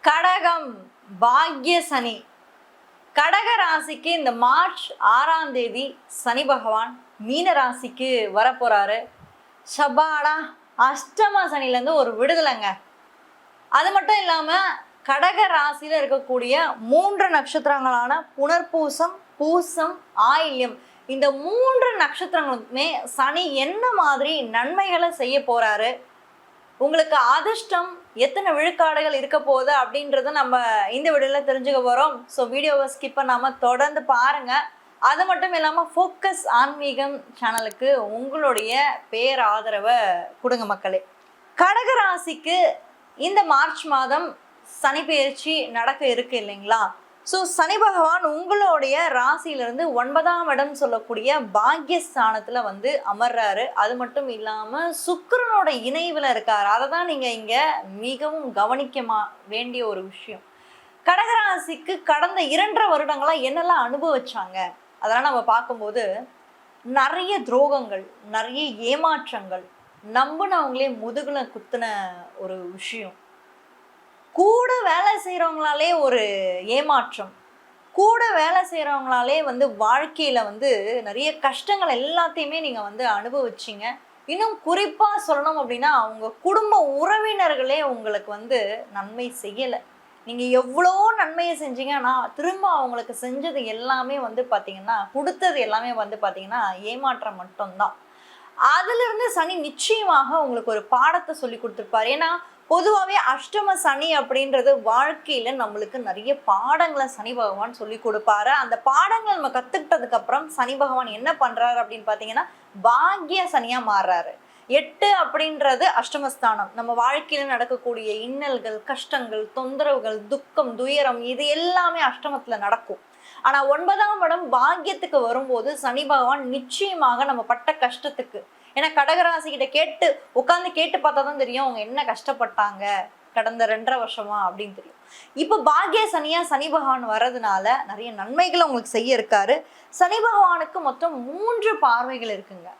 கடகம் பாக்ய சனி. கடக ராசிக்கு இந்த மார்ச் 6ஆம் தேதி சனி பகவான் மீன ராசிக்கு வரப்போறாரு. சபாடா அஷ்டம சனிலேருந்து ஒரு விடுதலைங்க. அது மட்டும் இல்லாமல் கடக ராசியில் இருக்கக்கூடிய 3 நட்சத்திரங்களான புனர்பூசம், பூசம், ஆயில்யம், இந்த 3 நட்சத்திரங்களுக்குமே சனி என்ன மாதிரி நன்மைகளை செய்ய போறாரு, உங்களுக்கு அதிர்ஷ்டம் எத்தனை விழுக்காடுகள் இருக்க போகுது அப்படின்றத நம்ம இந்த வீடியோவில் தெரிஞ்சுக்க போகிறோம். ஸோ வீடியோவை ஸ்கிப் பண்ணாமல் தொடர்ந்து பாருங்கள். அது மட்டும் இல்லாமல் ஃபோக்கஸ் ஆன்மீகம் சேனலுக்கு உங்களுடைய பேராதரவை கொடுங்க மக்களே. கடகராசிக்கு இந்த மார்ச் மாதம் சனி பெயர்ச்சி நடக்க இருக்கு இல்லைங்களா? ஸோ சனி பகவான் உங்களுடைய ராசியிலிருந்து 9ஆம் இடம் சொல்லக்கூடிய பாக்யஸ்தானத்தில் அமர்றாரு. அது மட்டும் இல்லாமல் சுக்கிரனோட இணைவில் இருக்காரு. அதை தான் நீங்கள் இங்கே மிகவும் கவனிக்க வேண்டிய ஒரு விஷயம். கடகராசிக்கு கடந்த 2.5 வருடங்களாக என்னெல்லாம் அனுபவிச்சாங்க அதெல்லாம் நம்ம பார்க்கும்போது நிறைய துரோகங்கள், நிறைய ஏமாற்றங்கள், நம்பினவங்களே முதுகுல குத்துன ஒரு விஷயம், கூட வேலை செய்கிறவங்களாலே ஒரு ஏமாற்றம், கூட வேலை செய்கிறவங்களாலே வாழ்க்கையில் நிறைய கஷ்டங்கள் எல்லாத்தையுமே நீங்கள் அனுபவிச்சிங்க. இன்னும் குறிப்பாக சொல்லணும் அப்படின்னா அவங்க குடும்ப உறவினர்களே உங்களுக்கு நன்மை செய்யலை. நீங்கள் எவ்வளோ நன்மையை செஞ்சீங்க, ஆனால் திரும்ப அவங்களுக்கு செஞ்சது எல்லாமே பார்த்தீங்கன்னா, கொடுத்தது எல்லாமே பார்த்தீங்கன்னா ஏமாற்றம் மட்டும்தான். அதிலிருந்து சனி நிச்சயமாக உங்களுக்கு ஒரு பாடத்தை சொல்லி கொடுத்துருப்பார். ஏன்னா பொதுவாகவே அஷ்டம சனி அப்படின்றது வாழ்க்கையில் நம்மளுக்கு நிறைய பாடங்களை சனி பகவான் சொல்லி கொடுப்பாரு. அந்த பாடங்களை நம்ம கற்றுக்கிட்டதுக்கு அப்புறம் சனி பகவான் என்ன பண்ணுறாரு அப்படின்னு பார்த்தீங்கன்னா பாக்ய சனியாக மாறுறாரு. 8 அப்படின்றது அஷ்டமஸ்தானம். நம்ம வாழ்க்கையில் நடக்கக்கூடிய இன்னல்கள், கஷ்டங்கள், தொந்தரவுகள், துக்கம், துயரம், இது எல்லாமே அஷ்டமத்தில் நடக்கும். ஆனால் 9ஆம் இடம் பாக்கியத்துக்கு வரும்போது சனி பகவான் நிச்சயமாக நம்ம பட்ட கஷ்டத்துக்கு, ஏன்னா கடகராசிக்கிட்ட உட்காந்து கேட்டு பார்த்தா தான் தெரியும் அவங்க என்ன கஷ்டப்பட்டாங்க கடந்த 2.5 வருஷமா அப்படின்னு தெரியும். இப்போ பாக்ய சனியா சனி பகவான் வர்றதுனால நிறைய நன்மைகளை உங்களுக்கு செய்ய இருக்காரு. சனி பகவானுக்கு மொத்தம் 3 பார்வைகள் இருக்குங்க.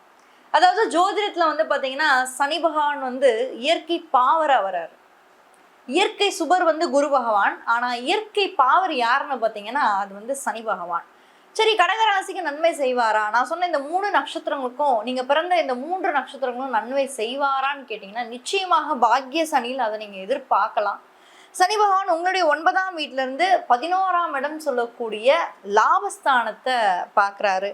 அதாவது ஜோதிடத்தில் பார்த்தீங்கன்னா சனி பகவான் இயற்கை பாவரா வர்றாரு. இயற்கை சுபர் குரு பகவான். ஆனால் இயற்கை பாவர் யாருன்னு பார்த்தீங்கன்னா அது சனி பகவான். சரி, கடகராசிக்கு நன்மை செய்வாரா? நான் சொன்ன இந்த 3 நட்சத்திரங்களுக்கும், நீங்கள் பிறந்த இந்த 3 நட்சத்திரங்களும் நன்மை செய்வாரான்னு கேட்டிங்கன்னா நிச்சயமாக பாக்ய சனியில் அதை நீங்கள் எதிர்பார்க்கலாம். சனி பகவான் உங்களுடைய 9ஆம் வீட்டிலேருந்து 11ஆம் இடம் சொல்லக்கூடிய லாபஸ்தானத்தை பார்க்குறாரு.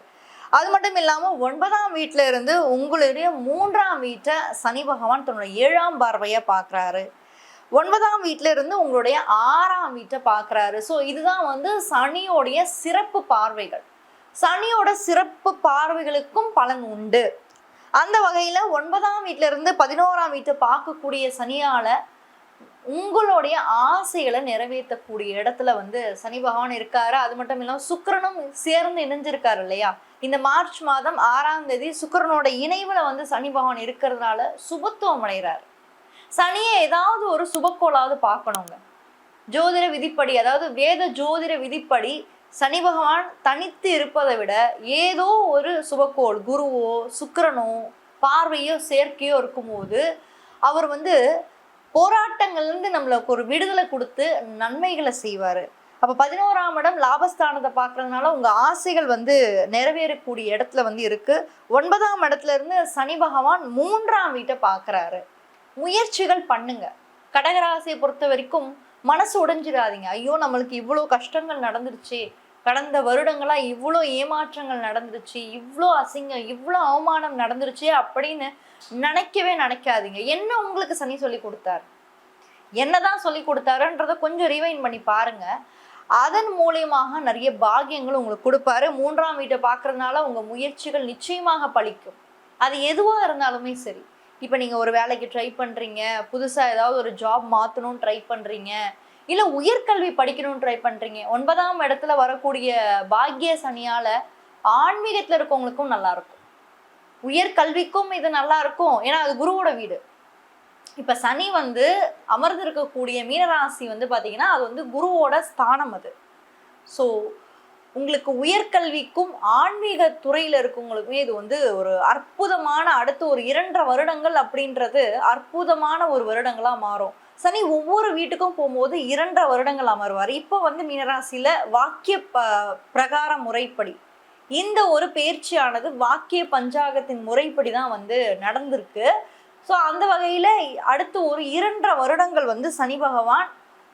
அது மட்டும் இல்லாமல் 9ஆம் வீட்டில் இருந்து உங்களுடைய 3ஆம் வீட்டை சனி பகவான் தன்னுடைய 7ஆம் பார்வையை பார்க்குறாரு. 9ஆம் வீட்டில இருந்து உங்களுடைய 6ஆம் வீட்டை பார்க்குறாரு. ஸோ இதுதான் சனியோடைய சிறப்பு பார்வைகள். சனியோட சிறப்பு பார்வைகளுக்கும் பலன் உண்டு. அந்த வகையில் 9ஆம் வீட்டில இருந்து 11ஆம் வீட்டை பார்க்கக்கூடிய சனியால் உங்களுடைய ஆசைகளை நிறைவேற்றக்கூடிய இடத்துல சனி பகவான் இருக்காரு. அது மட்டும் இல்லாமல் சுக்கிரனும் சேர்ந்து இணைஞ்சிருக்காரு இல்லையா? இந்த மார்ச் மாதம் 6ஆம் தேதி சுக்கிரனோட இணைவில் சனி பகவான் இருக்கிறதுனால சுபத்துவம் அடைகிறார். சனியை ஏதாவது ஒரு சுபக்கோளாவது பார்க்கணுங்க. ஜோதிட விதிப்படி, அதாவது வேத ஜோதிட விதிப்படி சனி பகவான் தனித்து இருப்பதை விட ஏதோ ஒரு சுபக்கோள், குருவோ சுக்கிரனோ பார்வையோ சேர்க்கையோ இருக்கும்போது அவர் போராட்டங்கள்லேருந்து நம்மளுக்கு ஒரு விடுதலை கொடுத்து நன்மைகளை செய்வார். அப்போ 11ஆம் இடம் லாபஸ்தானத்தை பார்க்கறதுனால உங்கள் ஆசைகள் நிறைவேறக்கூடிய இடத்துல இருக்குது. 9ஆம் இடத்துல இருந்து சனி பகவான் 3ஆம் வீட்டை பார்க்குறாரு. முயற்சிகள் பண்ணுங்க. கடகராசியை பொறுத்த வரைக்கும் மனசு உடைஞ்சிடாதீங்க. ஐயோ நம்மளுக்கு இவ்வளோ கஷ்டங்கள் நடந்துருச்சு, கடந்த வருடங்களாக இவ்வளோ ஏமாற்றங்கள் நடந்துருச்சு, இவ்வளோ அசிங்கம், இவ்வளோ அவமானம் நடந்துருச்சு அப்படின்னு நினைக்காதீங்க. என்ன உங்களுக்கு சனி சொல்லி கொடுத்தாரு, என்னதான் சொல்லி கொடுத்தாருன்றத கொஞ்சம் ரிவைண்ட் பண்ணி பாருங்க. அதன் மூலியமாக நிறைய பாக்கியங்கள் உங்களுக்கு கொடுப்பாரு. 3ஆம் வீட்டை பார்க்கறதுனால உங்கள் முயற்சிகள் நிச்சயமாக பலிக்கும். அது எதுவாக இருந்தாலுமே சரி. இப்போ நீங்கள் ஒரு வேலைக்கு ட்ரை பண்ணுறீங்க, புதுசாக ஏதாவது ஒரு ஜாப் மாற்றணும்னு ட்ரை பண்ணுறீங்க, இல்லை உயர்கல்வி படிக்கணும்னு ட்ரை பண்ணுறீங்க, 9ஆம் இடத்துல வரக்கூடிய பாக்ய சனியால் ஆன்மீகத்தில் இருக்கவங்களுக்கும் நல்லாயிருக்கும், உயர்கல்விக்கும் இது நல்லாயிருக்கும். ஏன்னா அது குருவோட வீடு. இப்போ சனி அமர்ந்திருக்கக்கூடிய மீனராசி பார்த்தீங்கன்னா அது குருவோட ஸ்தானம் அது. ஸோ உங்களுக்கு உயர்கல்விக்கும் ஆன்மீக துறையில இருக்கவங்களுக்குமே இது வந்து ஒரு அற்புதமான அடுத்த ஒரு 2.5 வருடங்கள் அப்படின்றது அற்புதமான ஒரு வருடங்களா மாறும். சனி ஒவ்வொரு வீட்டுக்கும் போகும்போது 2.5 வருடங்கள் அமர்வார். இப்போ வந்து மீனராசியில வாக்கிய பிரகார முறைப்படி இந்த ஒரு பயிற்சியானது வாக்கிய பஞ்சாகத்தின் முறைப்படி தான் வந்து நடந்திருக்கு. ஸோ அந்த வகையில் அடுத்து ஒரு 2.5 வருடங்கள் வந்து சனி பகவான்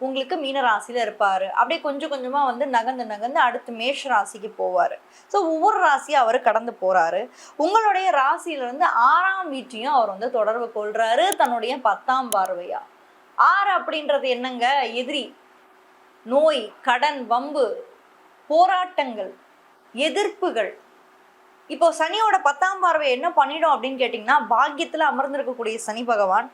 உங்களுக்கு மீன ராசியில இருப்பாரு. அப்படியே கொஞ்சம் கொஞ்சமா வந்து நகர்ந்து அடுத்து மேஷ ராசிக்கு போவாரு. ஸோ ஒவ்வொரு ராசியும் அவர் கடந்து போறாரு. உங்களுடைய ராசியில இருந்து 6ஆம் வீட்டையும் அவர் வந்து தொடர்பு கொள்றாரு தன்னுடைய 10ஆம் பார்வையா. 6 அப்படின்றது என்னங்க? எதிரி, நோய், கடன், வம்பு, போராட்டங்கள், எதிர்ப்புகள். இப்போ சனியோட 10ஆம் பார்வை என்ன பண்ணிடும் அப்படின்னு கேட்டிங்கன்னா, பாக்கியத்தில் அமர்ந்திருக்கக்கூடிய சனி பகவான்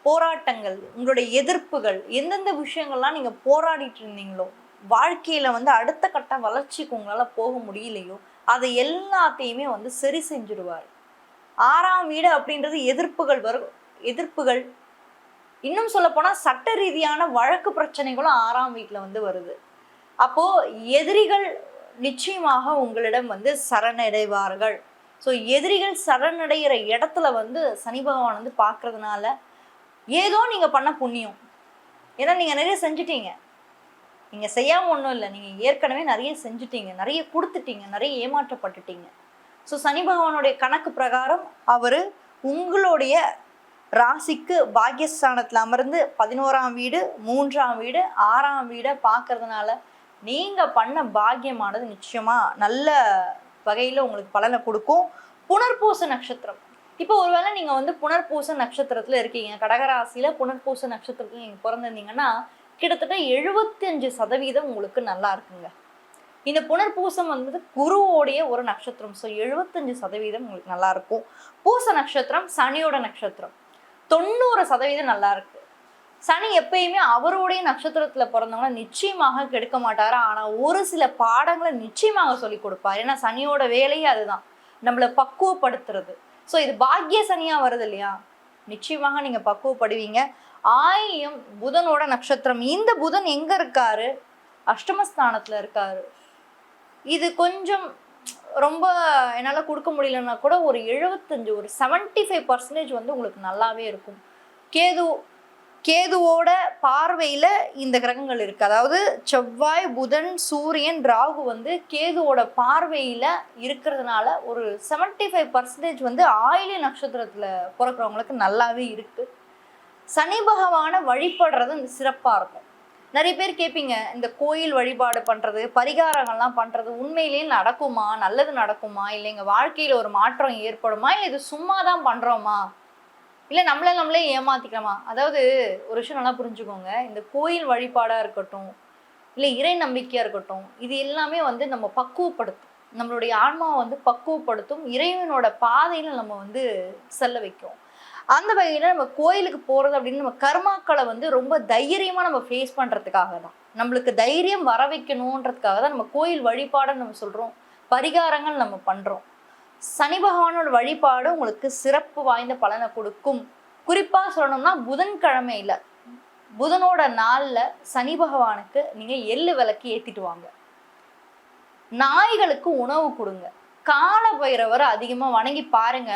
போராட்டங்கள், உங்களுடைய எதிர்ப்புகள், எந்தெந்த விஷயங்கள்லாம் நீங்கள் போராடிட்டு இருந்தீங்களோ, வாழ்க்கையில் வந்து அடுத்த கட்ட வளர்ச்சிக்கு உங்களால் போக முடியலையோ அதை எல்லாத்தையுமே வந்து சரி செஞ்சுடுவார். 6ஆம் வீடு அப்படின்றது எதிர்ப்புகள் வரும். எதிர்ப்புகள், இன்னும் சொல்லப்போனால் சட்ட ரீதியான வழக்கு பிரச்சனைகளும் 6ஆம் வீட்டில் வந்து வருது. அப்போது எதிரிகள் நிச்சயமாக உங்களிடம் வந்து சரணடைவார்கள். ஸோ எதிரிகள் சரணடைகிற இடத்துல வந்து சனி பகவான் வந்து பார்க்கறதுனால ஏதோ நீங்கள் பண்ண புண்ணியம். ஏன்னா நீங்கள் நிறைய செஞ்சுட்டீங்க. நீங்கள் செய்யாமல் ஒன்றும் இல்லை, நீங்கள் ஏற்கனவே நிறைய செஞ்சுட்டீங்க, நிறைய கொடுத்துட்டீங்க, நிறைய ஏமாற்றப்பட்டுட்டீங்க. ஸோ சனி பகவானுடைய கணக்கு பிரகாரம் அவர் உங்களுடைய ராசிக்கு பாக்கியஸ்தானத்தில் அமர்ந்து 11ஆம் வீடு, 3ஆம் வீடு, 6ஆம் வீடை பார்க்கறதுனால நீங்கள் பண்ண பாக்கியமானது நிச்சயமாக நல்ல வகையில் உங்களுக்கு பலனை கொடுக்கும். புனர்பூச நட்சத்திரம். இப்போ ஒருவேளை நீங்கள் வந்து புனர்பூச நட்சத்திரத்தில் இருக்கீங்க, கடகராசியில் புனர்பூச நட்சத்திரத்தில் நீங்கள் பிறந்திருந்தீங்கன்னா கிட்டத்தட்ட 75% உங்களுக்கு நல்லா இருக்குங்க. இந்த புனர்பூசம் வந்து குருவோடைய ஒரு நட்சத்திரம். ஸோ 75% உங்களுக்கு நல்லா இருக்கும். பூச நட்சத்திரம் சனியோட நட்சத்திரம். 90% நல்லா இருக்கு. சனி எப்பயுமே அவருடைய நட்சத்திரத்துல பிறந்தவங்க நிச்சயமாக கெடுக்க மாட்டாரு. ஆனா ஒரு சில பாடங்களை நிச்சயமாக சொல்லி கொடுப்பாரு. ஏன்னா சனியோட வேலையே அதுதான், நம்மளை பக்குவப்படுத்துறது. ஸோ இது பாக்கிய சனியா வருது இல்லையா, நிச்சயமாக நீங்க பக்குவப்படுவீங்க. ஆயியம் புதனோட நட்சத்திரம். இந்த புதன் எங்க இருக்காரு? அஷ்டமஸ்தானத்துல இருக்காரு. இது கொஞ்சம் ரொம்ப என்னால் கொடுக்க முடியலன்னா கூட ஒரு 75 ஒரு 75% வந்து உங்களுக்கு நல்லாவே இருக்கும். கேதுவோட பார்வையில் இந்த கிரகங்கள் இருக்குது. அதாவது செவ்வாய், புதன், சூரியன், ராகு வந்து கேதுவோட பார்வையில் இருக்கிறதுனால ஒரு 75% வந்து ஆயில்ய நட்சத்திரத்தில் பிறக்கிறவங்களுக்கு நல்லாவே இருக்குது. சனி பகவானை வழிபடுறது இந்த சிறப்பாக இருக்கும். நிறைய பேர் கேட்பீங்க, இந்த கோயில் வழிபாடு பண்ணுறது, பரிகாரங்கள்லாம் பண்ணுறது உண்மையிலேயே நடக்குமா, நல்லது நடக்குமா, இல்லை எங்கள் வாழ்க்கையில் ஒரு மாற்றம் ஏற்படுமா, இல்லை இது சும்மா தான் பண்ணுறோமா, இல்லை நம்மளே ஏமாத்திக்கலாமா? அதாவது ஒரு விஷயம் நல்லா புரிஞ்சுக்கோங்க, இந்த கோயில் வழிபாடாக இருக்கட்டும், இல்லை இறை நம்பிக்கையாக இருக்கட்டும், இது எல்லாமே வந்து நம்ம பக்குவப்படுத்தும், நம்மளுடைய ஆன்மாவை வந்து பக்குவப்படுத்தும், இறைவனோட பாதையில் நம்ம வந்து செல்ல வைக்கும். அந்த வகையில் நம்ம கோயிலுக்கு போகிறது அப்படின்னு நம்ம கர்மாக்களை வந்து ரொம்ப தைரியமாக நம்ம ஃபேஸ் பண்ணுறதுக்காக தான், நம்மளுக்கு தைரியம் வர வைக்கணுன்றதுக்காக தான் நம்ம கோயில் வழிபாடுன்னு நம்ம சொல்கிறோம், பரிகாரங்கள் நம்ம பண்ணுறோம். சனி பகவானோட வழிபாடு உங்களுக்கு சிறப்பு வாய்ந்த பலனை கொடுக்கும். குறிப்பாக சொல்லணும்னா புதன்கிழமையில், புதனோட நாளில் சனி பகவானுக்கு நீங்கள் எள்ளு விளக்கு ஏற்றிட்டு வாங்க. நாய்களுக்கு உணவு கொடுங்க. கால பைரவரை அதிகமாக வணங்கி பாருங்க.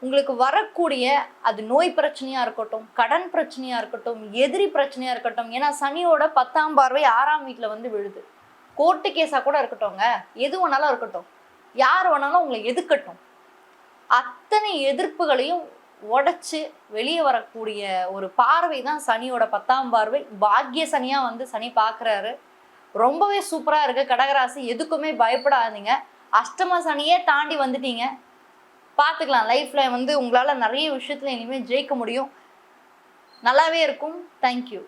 உங்களுக்கு வரக்கூடிய அது நோய் பிரச்சனையாக இருக்கட்டும், கடன் பிரச்சனையாக இருக்கட்டும், எதிரி பிரச்சனையாக இருக்கட்டும், ஏன்னா சனியோட 10ஆம் பார்வை 6ஆம் வீட்டில் வந்து விழுது. கோர்ட்டு கேஸாக கூட இருக்கட்டும்ங்க, எது வேணாலும் இருக்கட்டும், யார் வேணாலும் உங்களை எதிர்க்கட்டும், அத்தனை எதிர்ப்புகளையும் உடைச்சு வெளியே வரக்கூடிய ஒரு பார்வை தான் சனியோட 10ஆம் பார்வை. பாக்கிய சனியாக வந்து சனி பார்க்குறாரு. ரொம்பவே சூப்பராக இருக்குது. கடகராசி எதுக்குமே பயப்படாதீங்க. அஷ்டம சனியே தாண்டி வந்துட்டீங்க, பார்த்துக்கலாம். லைஃப்பில் வந்து உங்களால் நிறைய விஷயத்தில் இனிமேல் ஜெயிக்க முடியும். நல்லாவே இருக்கும். தேங்க்யூ.